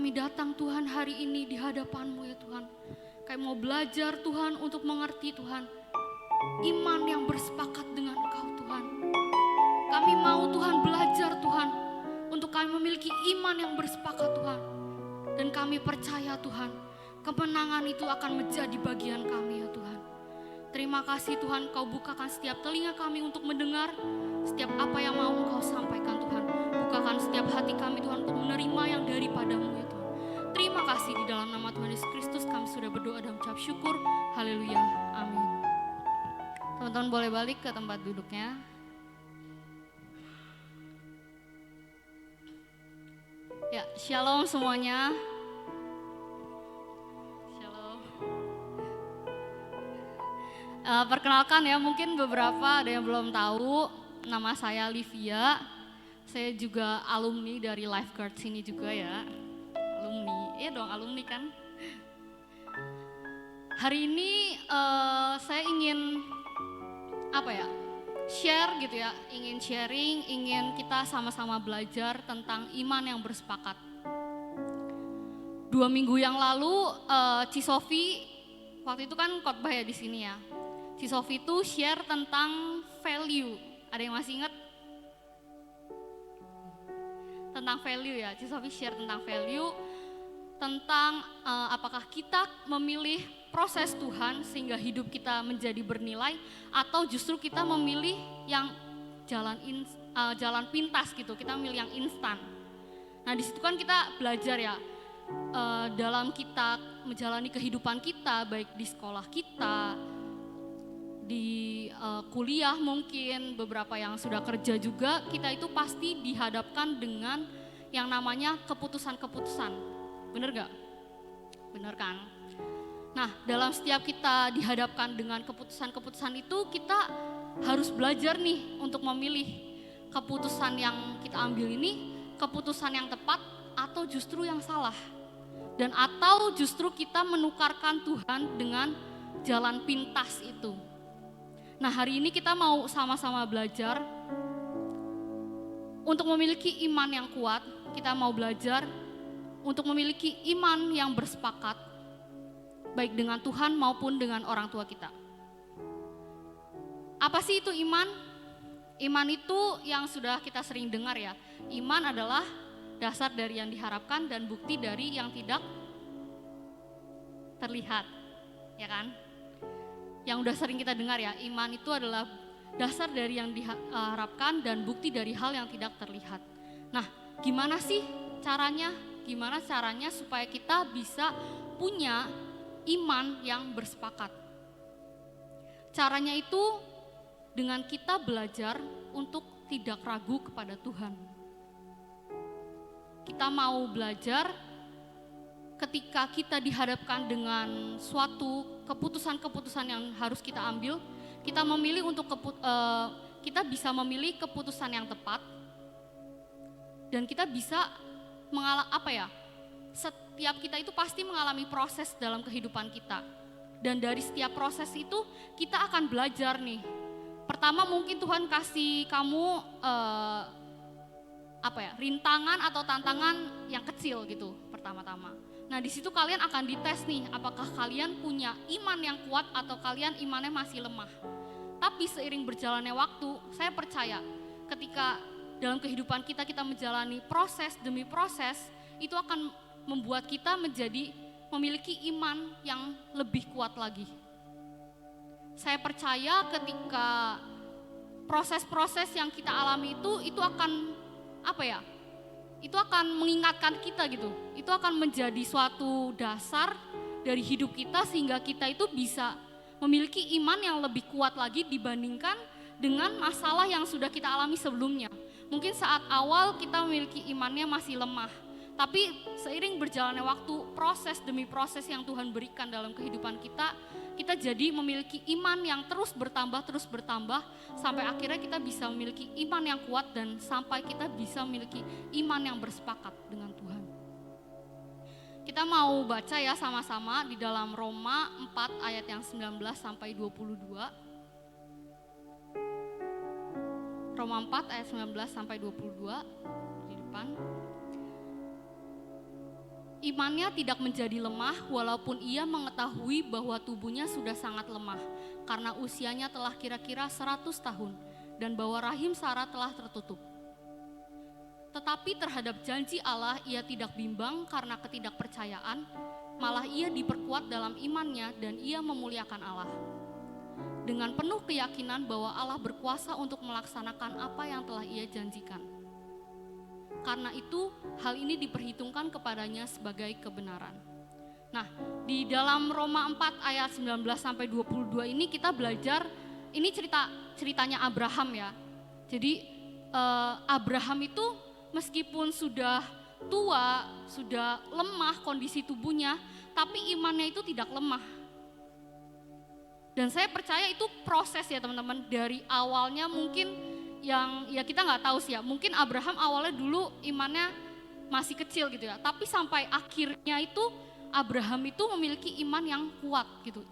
kami datang Tuhan hari ini di hadapan-Mu ya Tuhan. Kami mau belajar Tuhan untuk mengerti Tuhan iman yang bersepakat dengan Engkau Tuhan. Kami mau Tuhan belajar Tuhan untuk kami memiliki iman yang bersepakat Tuhan. Dan kami percaya Tuhan, kemenangan itu akan menjadi bagian kami ya Tuhan. Terima kasih Tuhan, Kau bukakan setiap telinga kami untuk mendengar setiap apa yang mau Engkau sampaikan Tuhan. Bukakan setiap hati kami Tuhan untuk menerima yang daripada-Mu ya Tuhan. Terima kasih, di dalam nama Tuhan Yesus Kristus kami sudah berdoa dan mengucap syukur. Haleluya, amin. Teman-teman boleh balik ke tempat duduknya. Ya, shalom semuanya. Shalom. Perkenalkan ya, mungkin beberapa ada yang belum tahu, nama saya Livia. Saya juga alumni dari Lifeguard sini juga ya. Alumni, iya dong alumni kan. Hari ini saya ingin share gitu ya, ingin sharing, ingin kita sama-sama belajar tentang iman yang bersepakat. 2 minggu yang lalu Ci Sofi waktu itu kan khotbah ya di sini ya. Ci Sofi itu share tentang value. Ada yang masih ingat? Tentang value ya, Ci Sofi share tentang value, tentang apakah kita memilih proses Tuhan sehingga hidup kita menjadi bernilai, atau justru kita memilih yang jalan pintas gitu, kita memilih yang instan. Nah di situ kan kita belajar ya, dalam kita menjalani kehidupan kita, baik di sekolah kita, di kuliah mungkin, beberapa yang sudah kerja juga, kita itu pasti dihadapkan dengan yang namanya keputusan-keputusan. Bener gak? Bener kan? Nah dalam setiap kita dihadapkan dengan keputusan-keputusan itu, kita harus belajar nih untuk memilih keputusan yang kita ambil ini, keputusan yang tepat atau justru yang salah. Dan atau justru kita menukarkan Tuhan dengan jalan pintas itu. Nah hari ini kita mau sama-sama belajar untuk memiliki iman yang kuat. Kita mau belajar untuk memiliki iman yang bersepakat, baik dengan Tuhan maupun dengan orang tua kita. Apa sih itu iman? Iman itu yang sudah kita sering dengar ya. Iman adalah dasar dari yang diharapkan dan bukti dari yang tidak terlihat, ya kan? Yang udah sering kita dengar ya, iman itu adalah dasar dari yang diharapkan dan bukti dari hal yang tidak terlihat. Nah, gimana sih caranya? Gimana caranya supaya kita bisa punya iman yang bersepakat? Caranya itu dengan kita belajar untuk tidak ragu kepada Tuhan. Kita mau belajar ketika kita dihadapkan dengan suatu keputusan-keputusan yang harus kita ambil, kita memilih untuk kita bisa memilih keputusan yang tepat, dan kita bisa setiap kita itu pasti mengalami proses dalam kehidupan kita, dan dari setiap proses itu kita akan belajar nih. Pertama mungkin Tuhan kasih kamu rintangan atau tantangan yang kecil gitu pertama-tama. Nah di situ kalian akan dites nih, apakah kalian punya iman yang kuat atau kalian imannya masih lemah. Tapi seiring berjalannya waktu, saya percaya ketika dalam kehidupan kita menjalani proses demi proses, itu akan membuat kita memiliki iman yang lebih kuat lagi. Saya percaya ketika proses-proses yang kita alami itu akan itu akan mengingatkan kita gitu. Itu akan menjadi suatu dasar dari hidup kita sehingga kita itu bisa memiliki iman yang lebih kuat lagi dibandingkan dengan masalah yang sudah kita alami sebelumnya. Mungkin saat awal kita memiliki imannya masih lemah, tapi seiring berjalannya waktu, proses demi proses yang Tuhan berikan dalam kehidupan kita jadi memiliki iman yang terus bertambah, sampai akhirnya kita bisa memiliki iman yang kuat dan sampai kita bisa memiliki iman yang bersepakat dengan Tuhan. Kita mau baca ya sama-sama di dalam Roma 4 ayat yang 19 sampai 22. Roma 4 ayat 19 sampai 22 di depan. Imannya tidak menjadi lemah walaupun ia mengetahui bahwa tubuhnya sudah sangat lemah karena usianya telah kira-kira 100 tahun dan bahwa rahim Sarah telah tertutup. Tetapi terhadap janji Allah ia tidak bimbang karena ketidakpercayaan, malah ia diperkuat dalam imannya dan ia memuliakan Allah. Dengan penuh keyakinan bahwa Allah berkuasa untuk melaksanakan apa yang telah ia janjikan. Karena itu hal ini diperhitungkan kepadanya sebagai kebenaran. Nah, di dalam Roma 4 ayat 19 sampai 22 ini kita belajar, ini ceritanya Abraham ya. Jadi Abraham itu meskipun sudah tua, sudah lemah kondisi tubuhnya, tapi imannya itu tidak lemah. Dan saya percaya itu proses ya teman-teman, dari awalnya mungkin yang ya kita nggak tahu sih ya, mungkin Abraham awalnya dulu imannya masih kecil gitu ya, tapi sampai akhirnya itu Abraham itu memiliki iman yang kuat gitu,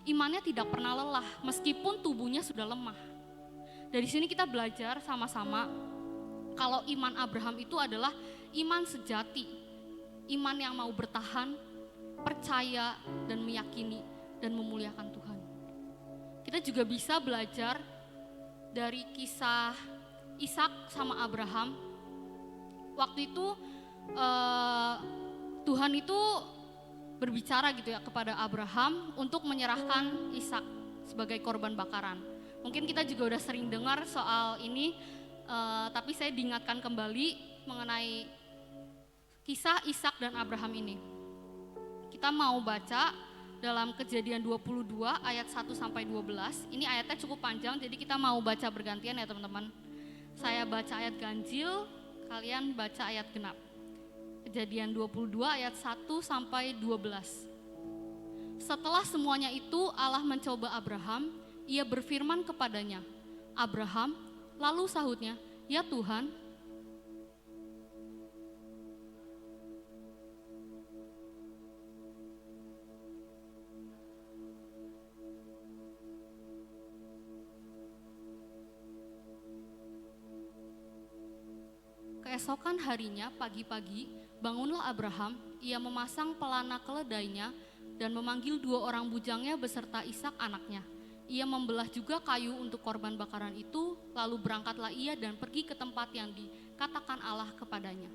imannya tidak pernah lelah meskipun tubuhnya sudah lemah. Dari sini kita belajar sama-sama kalau iman Abraham itu adalah iman sejati, iman yang mau bertahan, percaya dan meyakini dan memuliakan Tuhan. Kita juga bisa belajar dari kisah Ishak sama Abraham. Waktu itu Tuhan itu berbicara gitu ya kepada Abraham untuk menyerahkan Ishak sebagai korban bakaran. Mungkin kita juga udah sering dengar soal ini, tapi saya diingatkan kembali mengenai kisah Ishak dan Abraham ini. Kita mau baca dalam Kejadian 22 ayat 1 sampai 12. Ini ayatnya cukup panjang, jadi kita mau baca bergantian ya teman-teman. Saya baca ayat ganjil, kalian baca ayat genap. Kejadian 22 ayat 1 sampai 12. Setelah semuanya itu Allah mencoba Abraham, ia berfirman kepadanya, "Abraham," lalu sahutnya, "Ya Tuhan." Keesokan harinya pagi-pagi bangunlah Abraham, ia memasang pelana keledainya dan memanggil 2 orang bujangnya beserta Ishak anaknya. Ia membelah juga kayu untuk korban bakaran itu, lalu berangkatlah ia dan pergi ke tempat yang dikatakan Allah kepadanya.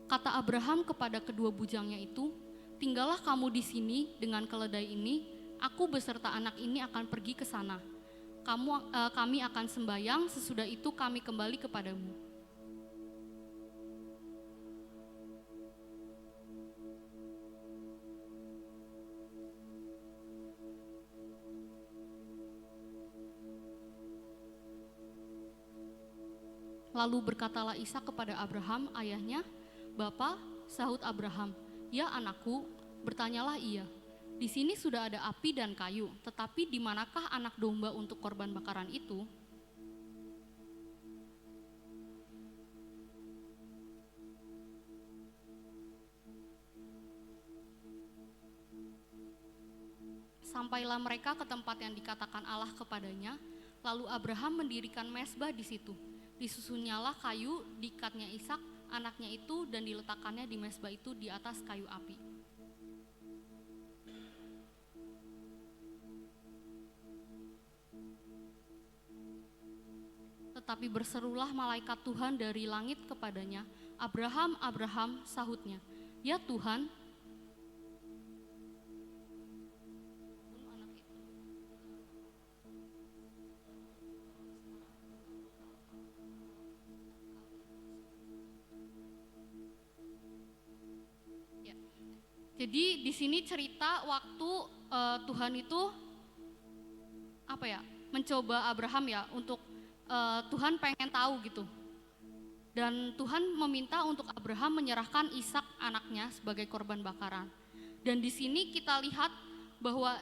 Kata Abraham kepada kedua bujangnya itu, "Tinggallah kamu di sini dengan keledai ini, aku beserta anak ini akan pergi ke sana. Kami akan sembayang, sesudah itu kami kembali kepadamu." Lalu berkatalah Ishak kepada Abraham ayahnya, "Bapa," sahut Abraham, "Ya anakku," bertanyalah ia, "di sini sudah ada api dan kayu, tetapi di manakah anak domba untuk korban bakaran itu?" Sampailah mereka ke tempat yang dikatakan Allah kepadanya, lalu Abraham mendirikan mezbah di situ. Disusunnyalah kayu, diikatnya Ishak anaknya itu dan diletakkannya di mezbah itu di atas kayu api. Tetapi berserulah malaikat Tuhan dari langit kepadanya, "Abraham, Abraham," sahutnya, "Ya Tuhan." Jadi di sini cerita waktu Tuhan itu mencoba Abraham ya, untuk Tuhan pengen tahu gitu. Dan Tuhan meminta untuk Abraham menyerahkan Ishak anaknya sebagai korban bakaran. Dan di sini kita lihat bahwa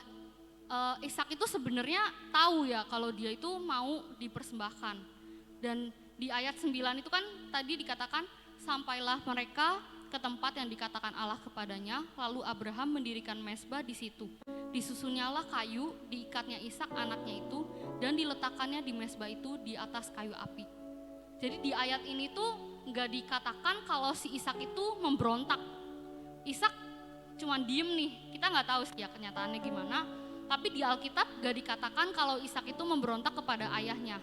Ishak itu sebenarnya tahu ya kalau dia itu mau dipersembahkan. Dan di ayat 9 itu kan tadi dikatakan, sampailah mereka ke tempat yang dikatakan Allah kepadanya, lalu Abraham mendirikan mezbah di situ. Disusunyalah kayu, diikatnya Ishak anaknya itu, dan diletakkannya di mezbah itu di atas kayu api. Jadi di ayat ini tuh nggak dikatakan kalau si Ishak itu memberontak. Ishak cuman diem nih, kita nggak tahu sih ya kenyataannya gimana. Tapi di Alkitab nggak dikatakan kalau Ishak itu memberontak kepada ayahnya.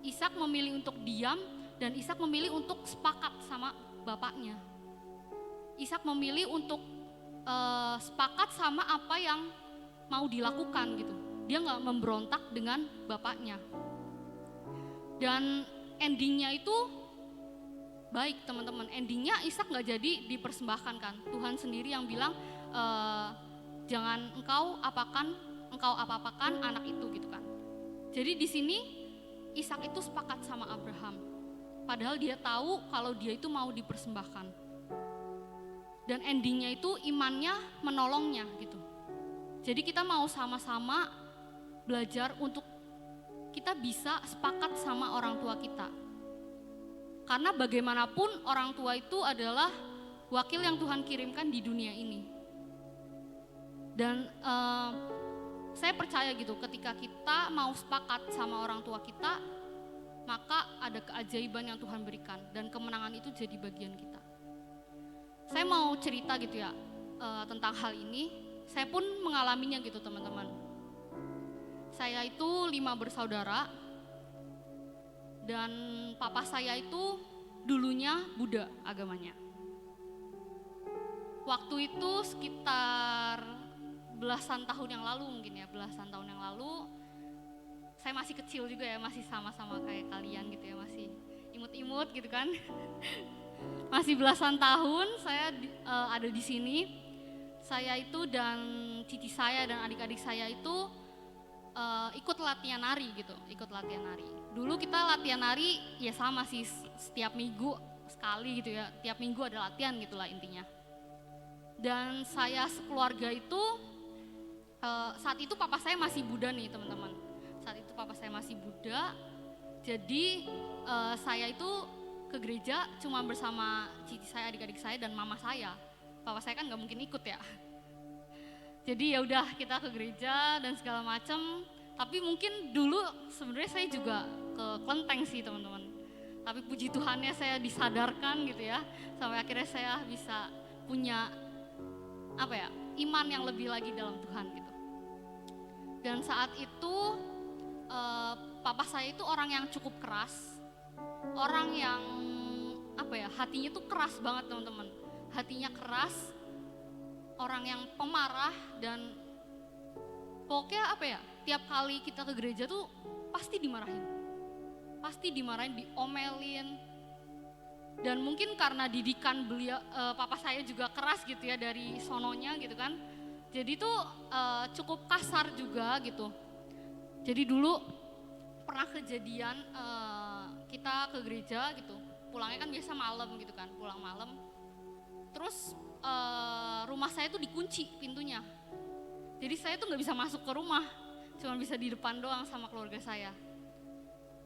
Ishak memilih untuk diam dan Ishak memilih untuk sepakat sama bapaknya. Ishak memilih untuk sepakat sama apa yang mau dilakukan gitu. Dia nggak memberontak dengan bapaknya. Dan endingnya itu baik teman-teman. Endingnya Ishak nggak jadi dipersembahkan kan. Tuhan sendiri yang bilang jangan engkau apa-apakan anak itu gitu kan. Jadi di sini Ishak itu sepakat sama Abraham. Padahal dia tahu kalau dia itu mau dipersembahkan. Dan endingnya itu imannya menolongnya gitu. Jadi kita mau sama-sama belajar untuk kita bisa sepakat sama orang tua kita. Karena bagaimanapun orang tua itu adalah wakil yang Tuhan kirimkan di dunia ini. Dan saya percaya gitu, ketika kita mau sepakat sama orang tua kita, maka ada keajaiban yang Tuhan berikan dan kemenangan itu jadi bagian kita. Saya mau cerita gitu ya tentang hal ini. Saya pun mengalaminya gitu teman-teman. Saya itu 5 bersaudara dan papa saya itu dulunya Buddha agamanya. Waktu itu sekitar belasan tahun yang lalu saya masih kecil juga ya, masih sama-sama kayak kalian gitu ya, masih imut-imut gitu kan. Masih belasan tahun saya ada di sini. Saya itu dan cici saya dan adik-adik saya itu ikut latihan nari gitu, Dulu kita latihan nari ya sama sih, setiap minggu sekali gitu ya, tiap minggu ada latihan gitulah intinya. Dan saya sekeluarga itu saat itu papa saya masih Buddha nih teman-teman. Jadi saya itu ke gereja cuma bersama cici saya, adik-adik saya dan mama saya. Papa saya kan nggak mungkin ikut ya. Jadi ya udah kita ke gereja dan segala macam. Tapi mungkin dulu sebenarnya saya juga ke kelenteng sih teman-teman. Tapi puji Tuhannya saya disadarkan gitu ya, sampai akhirnya saya bisa punya iman yang lebih lagi dalam Tuhan gitu. Dan saat itu papa saya itu orang yang cukup keras, orang yang hatinya tuh keras banget teman-teman. Hatinya keras, orang yang pemarah dan pokoknya tiap kali kita ke gereja tuh pasti dimarahin, diomelin. Dan mungkin karena didikan beliau, papa saya juga keras gitu ya dari sononya gitu kan. Jadi tuh cukup kasar juga gitu. Jadi dulu pernah kejadian kita ke gereja gitu, pulangnya kan biasa malam gitu kan, pulang malam. Terus rumah saya tuh dikunci pintunya. Jadi saya tuh nggak bisa masuk ke rumah, cuma bisa di depan doang sama keluarga saya.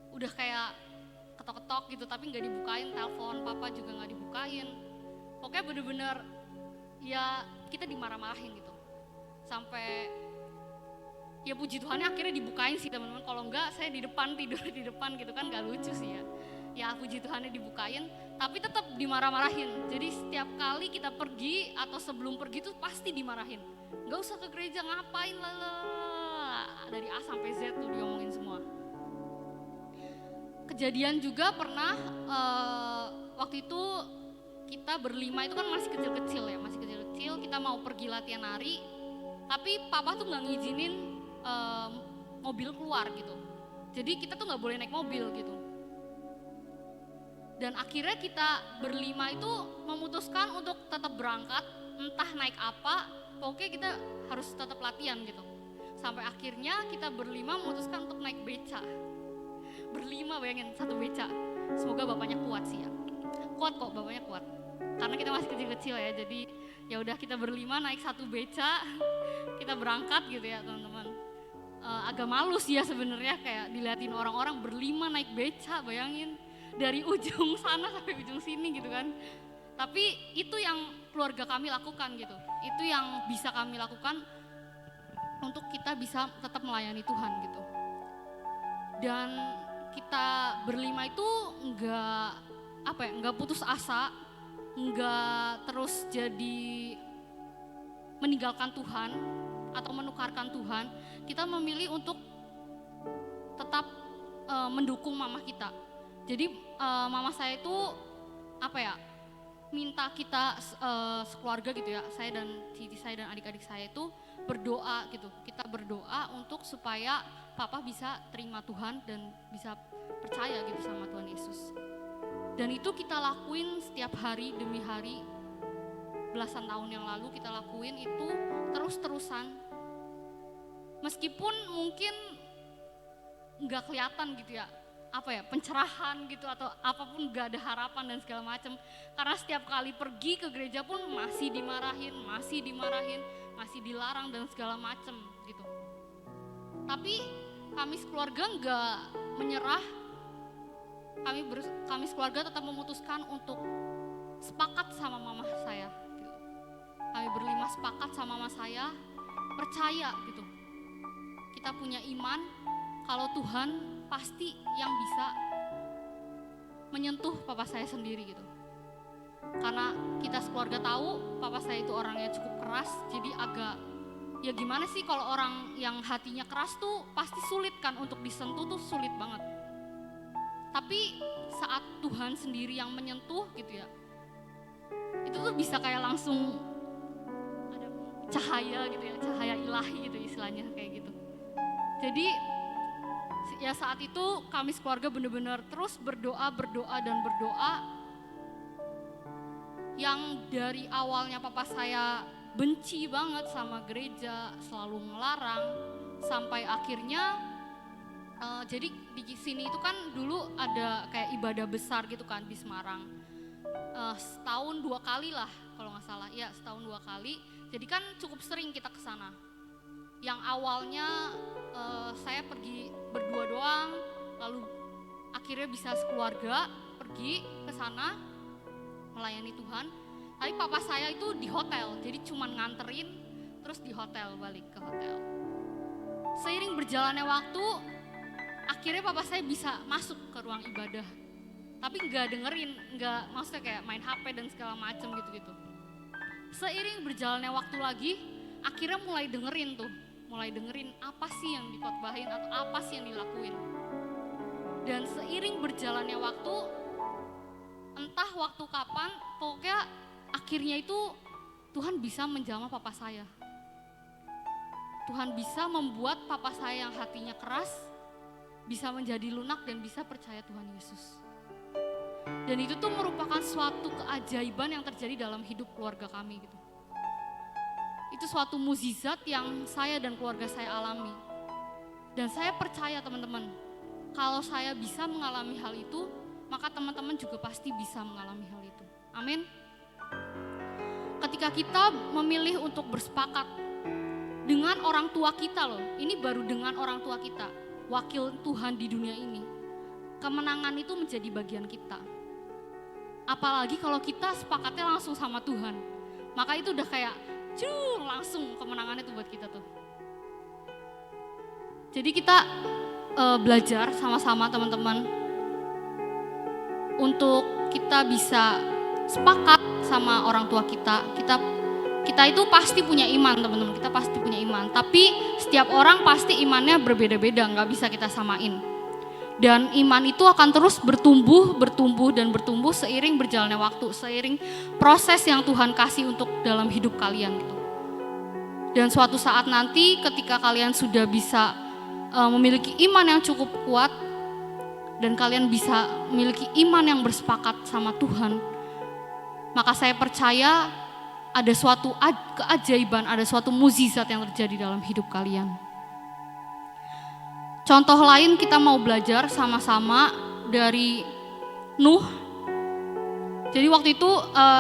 Udah kayak ketok-ketok gitu tapi nggak dibukain, telepon papa juga nggak dibukain. Pokoknya bener-bener ya kita dimarah-marahin gitu. Sampai ya puji Tuhannya akhirnya dibukain sih teman-teman. Kalau enggak saya di depan, tidur di depan gitu kan, nggak lucu sih ya. Ya puji Tuhannya dibukain, tapi tetap dimarah-marahin. Jadi setiap kali kita pergi atau sebelum pergi tuh pasti dimarahin. Nggak usah ke gereja, ngapain lah. Dari A sampai Z tuh diomongin semua. Kejadian juga pernah waktu itu kita berlima itu kan masih kecil-kecil kita mau pergi latihan nari, tapi papa tuh nggak ngizinin mobil keluar gitu. Jadi kita tuh nggak boleh naik mobil gitu. Dan akhirnya kita berlima itu memutuskan untuk tetap berangkat, entah naik apa, pokoknya kita harus tetap latihan gitu. Sampai akhirnya kita berlima memutuskan untuk naik beca. Berlima, bayangin, satu beca. Semoga bapaknya kuat sih ya. Kuat kok, bapaknya kuat. Karena kita masih kecil-kecil ya, jadi ya udah kita berlima naik satu beca, kita berangkat gitu ya teman-teman. Agak malu sih ya sebenarnya, kayak diliatin orang-orang berlima naik beca, bayangin dari ujung sana sampai ujung sini gitu kan. Tapi itu yang keluarga kami lakukan gitu. Itu yang bisa kami lakukan untuk kita bisa tetap melayani Tuhan gitu. Dan kita berlima itu enggak putus asa, enggak terus jadi meninggalkan Tuhan atau menukarkan Tuhan. Kita memilih untuk tetap mendukung mama kita. Jadi mama saya itu minta kita sekeluarga gitu ya, saya dan cici saya dan adik-adik saya itu berdoa gitu. Kita berdoa untuk supaya papa bisa terima Tuhan dan bisa percaya gitu sama Tuhan Yesus. Dan itu kita lakuin setiap hari demi hari, belasan tahun yang lalu kita lakuin itu terus-terusan. Meskipun mungkin nggak kelihatan gitu ya, pencerahan gitu atau apapun, gak ada harapan dan segala macam. Karena setiap kali pergi ke gereja pun masih dimarahin, masih dilarang dan segala macam gitu. Tapi kami sekeluarga nggak menyerah. Kami sekeluarga tetap memutuskan untuk sepakat sama mama saya. Gitu. Kami berlima sepakat sama mama saya, percaya gitu. Kita punya iman kalau Tuhan pasti yang bisa menyentuh papa saya sendiri gitu. Karena kita sekeluarga tahu papa saya itu orangnya cukup keras, jadi agak ya gimana sih kalau orang yang hatinya keras tuh pasti sulit kan untuk disentuh, tuh sulit banget. Tapi saat Tuhan sendiri yang menyentuh gitu ya, itu tuh bisa kayak langsung ada cahaya gitu ya, cahaya ilahi gitu istilahnya kayak gitu. Jadi ya saat itu kami sekeluarga benar-benar terus berdoa dan berdoa. Yang dari awalnya papa saya benci banget sama gereja, selalu melarang, sampai akhirnya jadi di sini itu kan dulu ada kayak ibadah besar gitu kan di Semarang. Setahun 2 kali lah kalau nggak salah, ya setahun 2 kali. Jadi kan cukup sering kita ke sana. Yang awalnya saya pergi berdua doang, lalu akhirnya bisa sekeluarga pergi ke sana melayani Tuhan. Tapi papa saya itu di hotel, jadi cuman nganterin terus di hotel, balik ke hotel. Seiring berjalannya waktu, akhirnya papa saya bisa masuk ke ruang ibadah. Tapi nggak dengerin, maksudnya kayak main HP dan segala macem gitu-gitu. Seiring berjalannya waktu lagi, akhirnya mulai dengerin apa sih yang dikhotbahin atau apa sih yang dilakuin. Dan seiring berjalannya waktu, entah waktu kapan, pokoknya akhirnya itu Tuhan bisa menjamah papa saya. Tuhan bisa membuat papa saya yang hatinya keras bisa menjadi lunak dan bisa percaya Tuhan Yesus. Dan itu tuh merupakan suatu keajaiban yang terjadi dalam hidup keluarga kami gitu. Itu suatu mukjizat yang saya dan keluarga saya alami. Dan saya percaya teman-teman, kalau saya bisa mengalami hal itu, maka teman-teman juga pasti bisa mengalami hal itu. Amin. Ketika kita memilih untuk bersepakat dengan orang tua kita loh, ini baru dengan orang tua kita, wakil Tuhan di dunia ini, kemenangan itu menjadi bagian kita. Apalagi kalau kita sepakatnya langsung sama Tuhan, maka itu udah kayak langsung kemenangan itu buat kita tuh. Jadi kita belajar sama-sama teman-teman untuk kita bisa sepakat sama orang tua kita. Kita itu pasti punya iman teman-teman, kita pasti punya iman. Tapi setiap orang pasti imannya berbeda-beda, nggak bisa kita samain. Dan iman itu akan terus bertumbuh seiring berjalannya waktu, seiring proses yang Tuhan kasih untuk dalam hidup kalian gitu. Dan suatu saat nanti ketika kalian sudah bisa memiliki iman yang cukup kuat dan kalian bisa memiliki iman yang bersepakat sama Tuhan, maka saya percaya ada suatu keajaiban, ada suatu mukjizat yang terjadi dalam hidup kalian. Contoh lain kita mau belajar sama-sama dari Nuh. Jadi waktu itu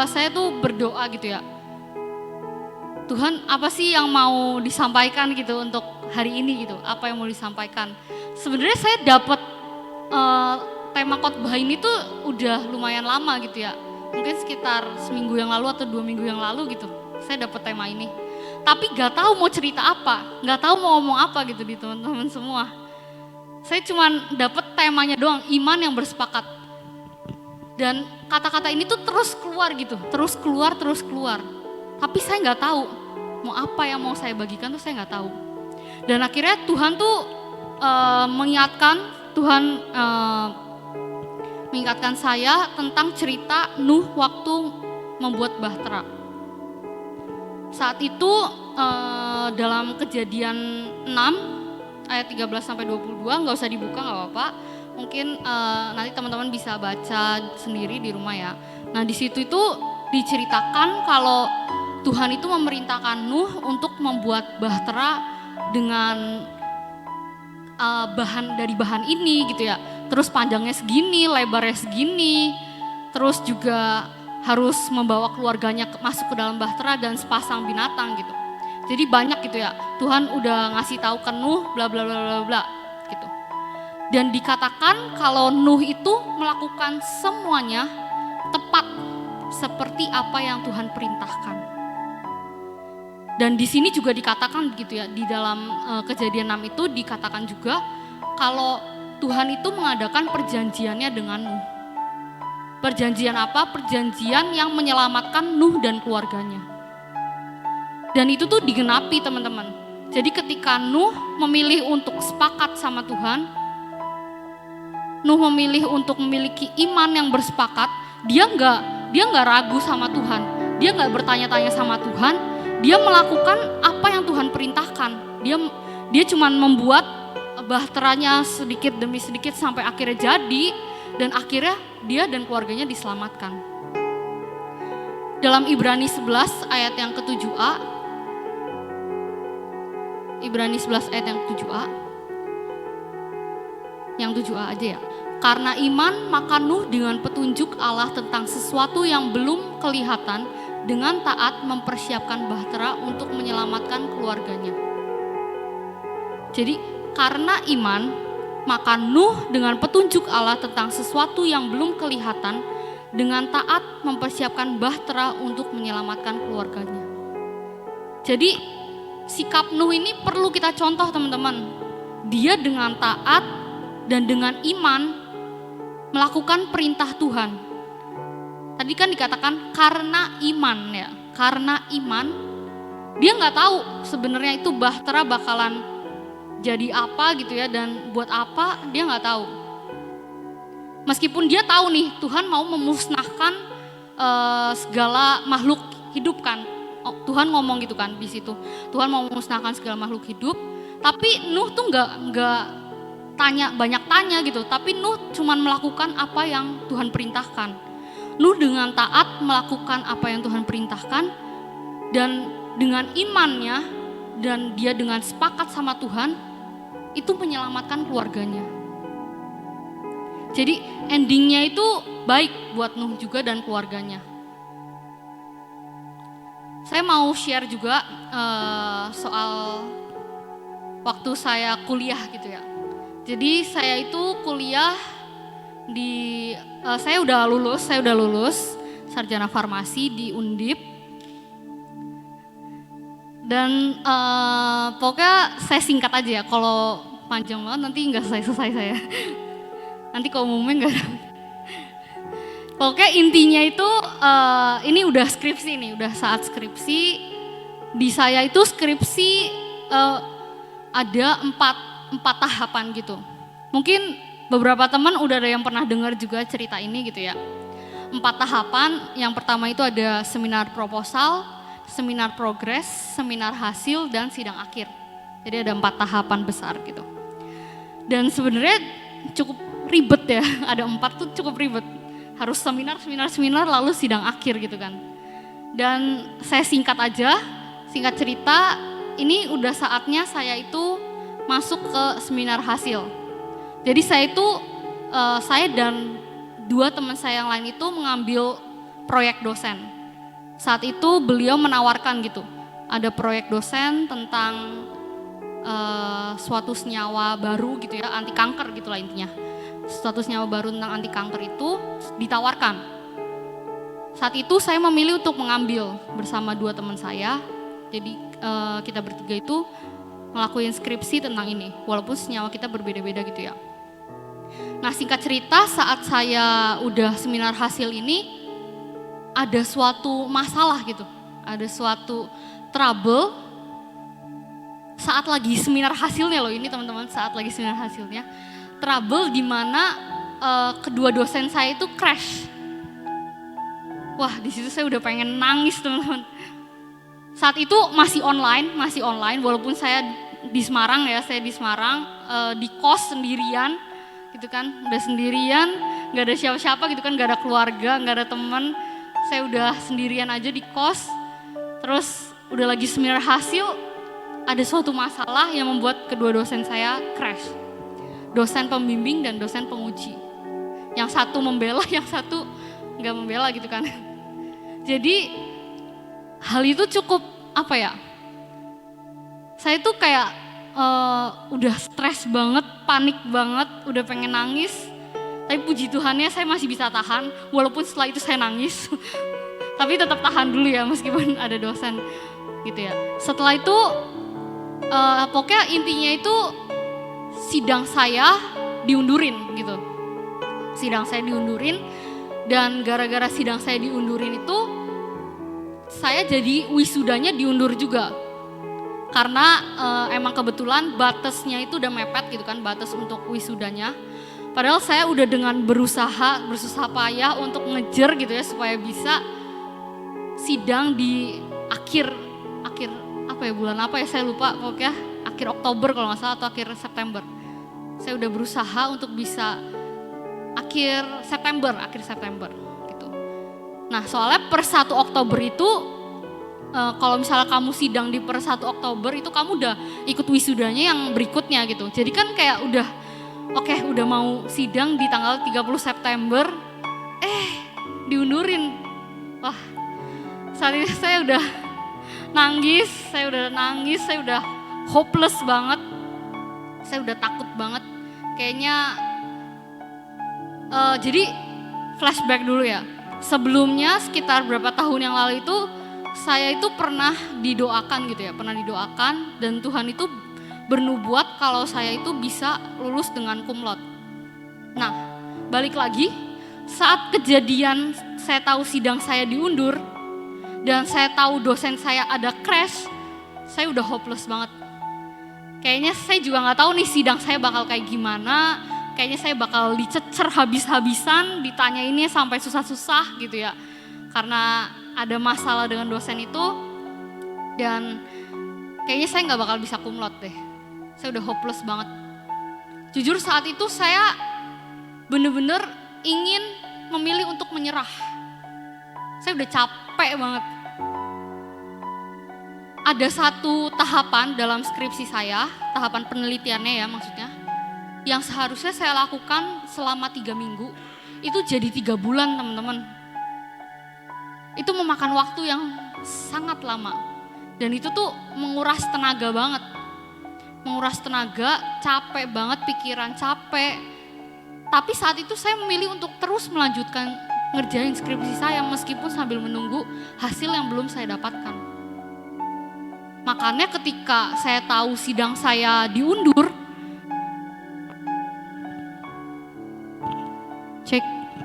saya tuh berdoa gitu ya, Tuhan apa sih yang mau disampaikan gitu untuk hari ini gitu, apa yang mau disampaikan. Sebenarnya saya dapat tema khotbah ini tuh udah lumayan lama gitu ya, mungkin sekitar seminggu yang lalu atau 2 minggu yang lalu gitu, saya dapat tema ini. Tapi gak tahu mau cerita apa, gak tahu mau ngomong apa gitu di teman-teman semua. Saya cuman dapat temanya doang, iman yang bersepakat. Dan kata-kata ini tuh terus keluar gitu, terus keluar. Tapi saya nggak tahu mau apa yang mau saya bagikan tuh saya nggak tahu. Dan akhirnya Tuhan tuh mengingatkan saya tentang cerita Nuh waktu membuat bahtera. Saat itu dalam Kejadian 6 ayat 13-22, nggak usah dibuka nggak apa-apa. Mungkin nanti teman-teman bisa baca sendiri di rumah ya. Nah di situ itu diceritakan kalau Tuhan itu memerintahkan Nuh untuk membuat bahtera dengan bahan ini gitu ya. Terus panjangnya segini, lebarnya segini. Terus juga harus membawa keluarganya masuk ke dalam bahtera dan sepasang binatang gitu. Jadi banyak gitu ya. Tuhan udah ngasih tahu ke Nuh bla bla bla bla bla gitu. Dan dikatakan kalau Nuh itu melakukan semuanya tepat seperti apa yang Tuhan perintahkan. Dan di sini juga dikatakan gitu ya, di dalam Kejadian 6 itu dikatakan juga kalau Tuhan itu mengadakan perjanjiannya dengan Nuh. Perjanjian apa? Perjanjian yang menyelamatkan Nuh dan keluarganya. Dan itu tuh digenapi teman-teman. Jadi ketika Nuh memilih untuk sepakat sama Tuhan, Nuh memilih untuk memiliki iman yang bersepakat, dia nggak ragu sama Tuhan, dia nggak bertanya-tanya sama Tuhan, dia melakukan apa yang Tuhan perintahkan. Dia cuma membuat bahteranya sedikit demi sedikit sampai akhirnya jadi, dan akhirnya dia dan keluarganya diselamatkan. Dalam Ibrani 11 ayat yang ke-7a, Ibrani 11 ayat yang ke-7a, yang 7a aja ya. Karena iman maka Nuh dengan petunjuk Allah tentang sesuatu yang belum kelihatan dengan taat mempersiapkan bahtera untuk menyelamatkan keluarganya. Jadi karena iman maka Nuh dengan petunjuk Allah tentang sesuatu yang belum kelihatan dengan taat mempersiapkan bahtera untuk menyelamatkan keluarganya. Jadi sikap Nuh ini perlu kita contoh teman-teman. Dia dengan taat dan dengan iman melakukan perintah Tuhan. Tadi kan dikatakan karena iman ya, karena iman dia nggak tahu sebenarnya itu bahtera bakalan jadi apa gitu ya dan buat apa dia nggak tahu. Meskipun dia tahu nih Tuhan mau memusnahkan segala makhluk hidup kan, Tuhan ngomong gitu kan di situ. Tuhan mau memusnahkan segala makhluk hidup, tapi Nuh tuh nggak banyak tanya gitu, tapi Nuh cuman melakukan apa yang Tuhan perintahkan. Nuh dengan taat melakukan apa yang Tuhan perintahkan dan dengan imannya dan dia dengan sepakat sama Tuhan itu menyelamatkan keluarganya. Jadi endingnya itu baik buat Nuh juga dan keluarganya. Saya mau share juga soal waktu saya kuliah gitu ya. Jadi saya itu kuliah saya udah lulus sarjana farmasi di Undip. Dan pokoknya saya singkat aja ya, kalau panjang banget nanti nggak selesai saya. Nanti kalau umumnya nggak. Pokoknya intinya itu ini udah skripsi nih, udah saat skripsi. Di saya itu skripsi ada empat tahapan gitu. Mungkin beberapa teman udah ada yang pernah dengar juga cerita ini gitu ya. 4 tahapan, yang pertama itu ada seminar proposal, seminar progres, seminar hasil, dan sidang akhir. Jadi ada 4 tahapan besar gitu. Dan sebenarnya cukup ribet ya, ada 4 tuh cukup ribet. Harus seminar lalu sidang akhir gitu kan. Dan saya singkat cerita, ini udah saatnya saya itu masuk ke seminar hasil. Jadi saya dan 2 teman saya yang lain itu mengambil proyek dosen. Saat itu beliau menawarkan gitu, ada proyek dosen tentang suatu senyawa baru gitu ya, anti kanker gitulah intinya. Suatu senyawa baru tentang anti kanker itu ditawarkan. Saat itu saya memilih untuk mengambil bersama 2 teman saya. Jadi kita bertiga itu ngelakuin skripsi tentang ini, walaupun senyawa kita berbeda-beda gitu ya. Nah, singkat cerita, saat saya udah seminar hasil ini, ada suatu masalah gitu, ada suatu trouble saat lagi seminar hasilnya loh ini teman-teman, saat lagi seminar hasilnya, trouble di mana kedua dosen saya itu crash. Wah, di situ saya udah pengen nangis teman-teman. Saat itu masih online, walaupun saya di Semarang ya, saya di Semarang, di kos sendirian, gitu kan, udah sendirian, nggak ada siapa-siapa gitu kan, nggak ada keluarga, nggak ada teman, saya udah sendirian aja di kos, terus udah lagi seminar hasil, ada suatu masalah yang membuat kedua dosen saya crash, dosen pembimbing dan dosen penguji, yang satu membela, yang satu nggak membela gitu kan. Jadi hal itu cukup apa ya, saya tuh kayak udah stres banget, panik banget, udah pengen nangis, tapi puji Tuhannya saya masih bisa tahan, walaupun setelah itu saya nangis. Tapi tetap tahan dulu ya meskipun ada dosen gitu ya. Setelah itu pokoknya intinya itu sidang saya diundurin gitu, sidang saya diundurin. Dan gara-gara sidang saya diundurin itu, saya jadi wisudanya diundur juga. Karena emang kebetulan batasnya itu udah mepet gitu kan, batas untuk wisudanya. Padahal saya udah dengan berusaha payah untuk ngejar gitu ya, supaya bisa sidang di akhir apa ya, bulan apa ya saya lupa, pokoknya akhir Oktober kalau nggak salah atau akhir September. Saya udah berusaha untuk bisa akhir September gitu. Nah, soalnya per 1 Oktober itu kalau misalnya kamu sidang di per 1 Oktober itu kamu udah ikut wisudanya yang berikutnya gitu. Jadi kan kayak udah udah mau sidang di tanggal 30 September diundurin. Wah, saat ini saya udah nangis, saya udah hopeless banget. Saya udah takut banget. Kayaknya jadi flashback dulu ya. Sebelumnya sekitar berapa tahun yang lalu itu saya itu pernah didoakan gitu ya, dan Tuhan itu bernubuat kalau saya itu bisa lulus dengan cum laude. Nah, balik lagi saat kejadian saya tahu sidang saya diundur dan saya tahu dosen saya ada crash, saya udah hopeless banget. Kayaknya saya juga nggak tahu nih sidang saya bakal kayak gimana. Kayaknya saya bakal dicecer habis-habisan, ditanyainnya sampai susah-susah gitu ya. Karena ada masalah dengan dosen itu, dan kayaknya saya nggak bakal bisa cum laude deh. Saya udah hopeless banget. Jujur saat itu saya bener-bener ingin memilih untuk menyerah. Saya udah capek banget. Ada satu tahapan dalam skripsi saya, tahapan penelitiannya ya maksudnya, yang seharusnya saya lakukan selama 3 minggu, itu jadi 3 bulan teman-teman. Itu memakan waktu yang sangat lama. Dan itu tuh menguras tenaga banget. Menguras tenaga, capek banget, pikiran capek. Tapi saat itu saya memilih untuk terus melanjutkan ngerjain skripsi saya meskipun sambil menunggu hasil yang belum saya dapatkan. Makanya ketika saya tahu sidang saya diundur,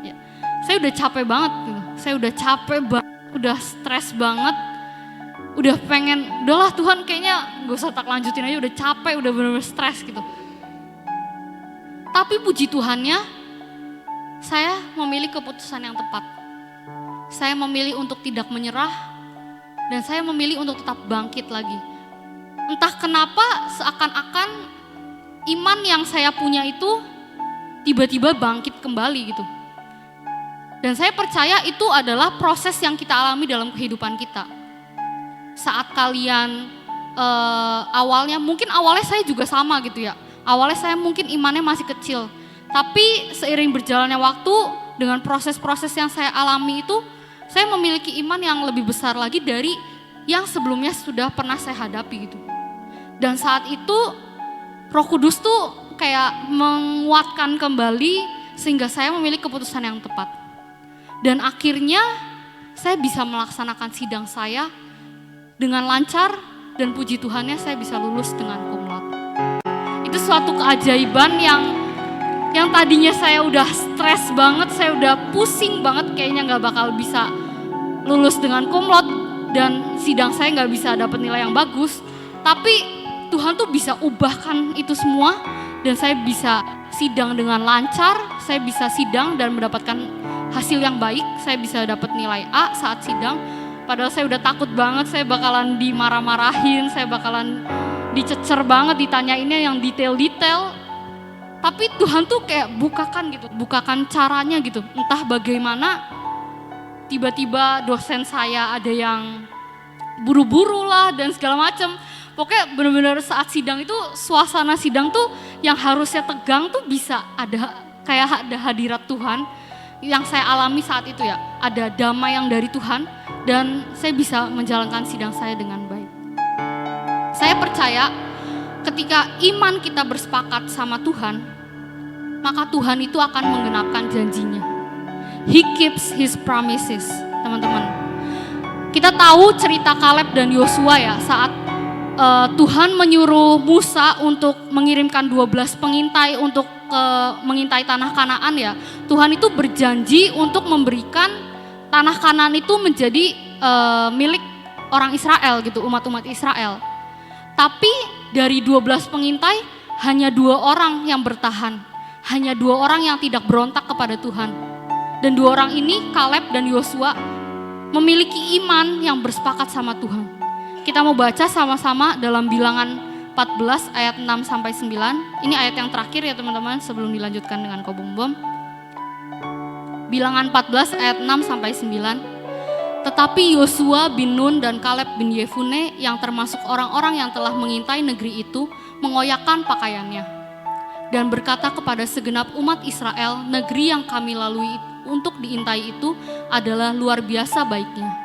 ya, saya udah capek banget gitu. Saya udah capek banget, udah stres banget, udah pengen, udahlah Tuhan kayaknya gak usah tak lanjutin aja, udah capek, udah bener-bener stres gitu. Tapi puji Tuhannya, saya memilih keputusan yang tepat. Saya memilih untuk tidak menyerah, dan saya memilih untuk tetap bangkit lagi. Entah kenapa seakan-akan iman yang saya punya itu tiba-tiba bangkit kembali gitu. Dan saya percaya itu adalah proses yang kita alami dalam kehidupan kita. Saat kalian mungkin awalnya saya juga sama gitu ya. Awalnya saya mungkin imannya masih kecil. Tapi seiring berjalannya waktu dengan proses-proses yang saya alami itu, saya memiliki iman yang lebih besar lagi dari yang sebelumnya sudah pernah saya hadapi gitu. Dan saat itu Roh Kudus tuh kayak menguatkan kembali sehingga saya memilih keputusan yang tepat. Dan akhirnya saya bisa melaksanakan sidang saya dengan lancar, dan puji Tuhannya saya bisa lulus dengan cum laude. Itu suatu keajaiban yang tadinya saya udah stres banget, saya udah pusing banget, kayaknya gak bakal bisa lulus dengan cum laude dan sidang saya gak bisa dapat nilai yang bagus. Tapi Tuhan tuh bisa ubahkan itu semua dan saya bisa sidang dengan lancar, saya bisa sidang dan mendapatkan hasil yang baik, saya bisa dapat nilai A saat sidang. Padahal saya udah takut banget, saya bakalan dimarah-marahin, saya bakalan dicecer banget, ditanyainnya yang detail-detail. Tapi Tuhan tuh kayak bukakan caranya gitu. Entah bagaimana tiba-tiba dosen saya ada yang buru-buru lah dan segala macam. Pokoknya benar-benar saat sidang itu, suasana sidang tuh yang harusnya tegang tuh bisa kayak ada hadirat Tuhan. Yang saya alami saat itu ya, ada damai yang dari Tuhan dan saya bisa menjalankan sidang saya dengan baik. Saya percaya ketika iman kita bersepakat sama Tuhan, maka Tuhan itu akan menggenapkan janjinya. He keeps his promises, teman-teman. Kita tahu cerita Kaleb dan Yosua ya, saat Tuhan menyuruh Musa untuk mengirimkan 12 pengintai untuk mengintai tanah Kanaan ya. Tuhan itu berjanji untuk memberikan tanah Kanaan itu menjadi milik orang Israel gitu, umat-umat Israel. Tapi dari 12 pengintai hanya 2 orang yang bertahan, hanya 2 orang yang tidak berontak kepada Tuhan. Dan 2 orang ini, Kaleb dan Yosua, memiliki iman yang bersepakat sama Tuhan. Kita mau baca sama-sama dalam Bilangan 14 ayat 6-9. Ini ayat yang terakhir ya teman-teman sebelum dilanjutkan dengan Kobong Bom. Bilangan 14 ayat 6-9. Tetapi Yosua bin Nun dan Kaleb bin Yefune yang termasuk orang-orang yang telah mengintai negeri itu mengoyakkan pakaiannya dan berkata kepada segenap umat Israel, negeri yang kami lalui untuk diintai itu adalah luar biasa baiknya.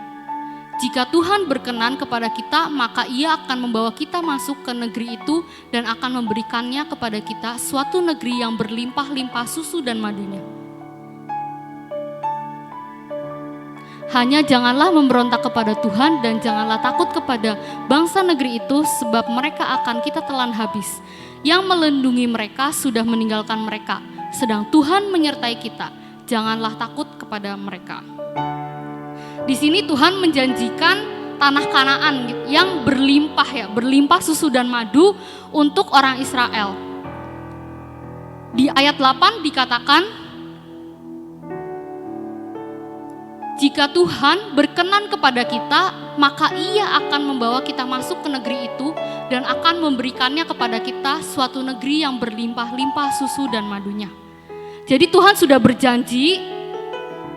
Jika Tuhan berkenan kepada kita, maka Ia akan membawa kita masuk ke negeri itu dan akan memberikannya kepada kita, suatu negeri yang berlimpah-limpah susu dan madunya. Hanya janganlah memberontak kepada Tuhan dan janganlah takut kepada bangsa negeri itu, sebab mereka akan kita telan habis. Yang melindungi mereka sudah meninggalkan mereka, sedang Tuhan menyertai kita. Janganlah takut kepada mereka. Di sini Tuhan menjanjikan tanah Kanaan yang berlimpah ya, berlimpah susu dan madu untuk orang Israel. Di ayat 8 dikatakan, jika Tuhan berkenan kepada kita, maka Ia akan membawa kita masuk ke negeri itu dan akan memberikannya kepada kita, suatu negeri yang berlimpah-limpah susu dan madunya. Jadi Tuhan sudah berjanji,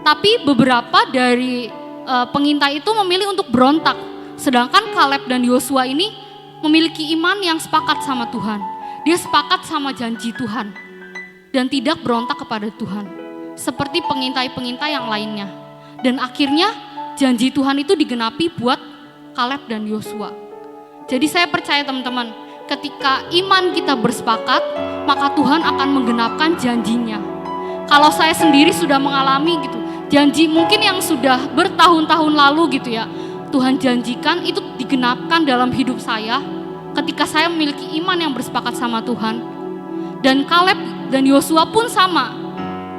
tapi beberapa dari pengintai itu memilih untuk berontak. Sedangkan Kaleb dan Yosua ini memiliki iman yang sepakat sama Tuhan. Dia sepakat sama janji Tuhan dan tidak berontak kepada Tuhan seperti pengintai-pengintai yang lainnya. Dan akhirnya janji Tuhan itu digenapi buat Kaleb dan Yosua. Jadi saya percaya teman-teman, ketika iman kita bersepakat, maka Tuhan akan menggenapkan janjinya. Kalau saya sendiri sudah mengalami gitu, janji mungkin yang sudah bertahun-tahun lalu gitu ya, Tuhan janjikan itu digenapkan dalam hidup saya ketika saya memiliki iman yang bersepakat sama Tuhan. Dan Kaleb dan Yosua pun sama,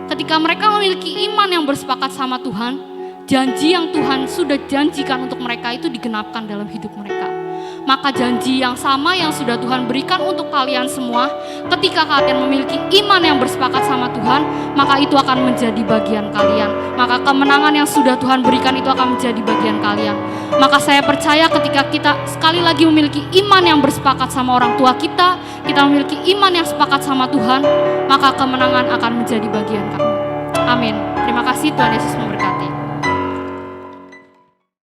ketika mereka memiliki iman yang bersepakat sama Tuhan, janji yang Tuhan sudah janjikan untuk mereka itu digenapkan dalam hidup mereka. Maka janji yang sama yang sudah Tuhan berikan untuk kalian semua, ketika kalian memiliki iman yang bersepakat sama Tuhan, maka itu akan menjadi bagian kalian. Maka kemenangan yang sudah Tuhan berikan itu akan menjadi bagian kalian. Maka saya percaya ketika kita sekali lagi memiliki iman yang bersepakat sama orang tua kita memiliki iman yang sepakat sama Tuhan, maka kemenangan akan menjadi bagian kami. Amin. Terima kasih, Tuhan Yesus memberkati.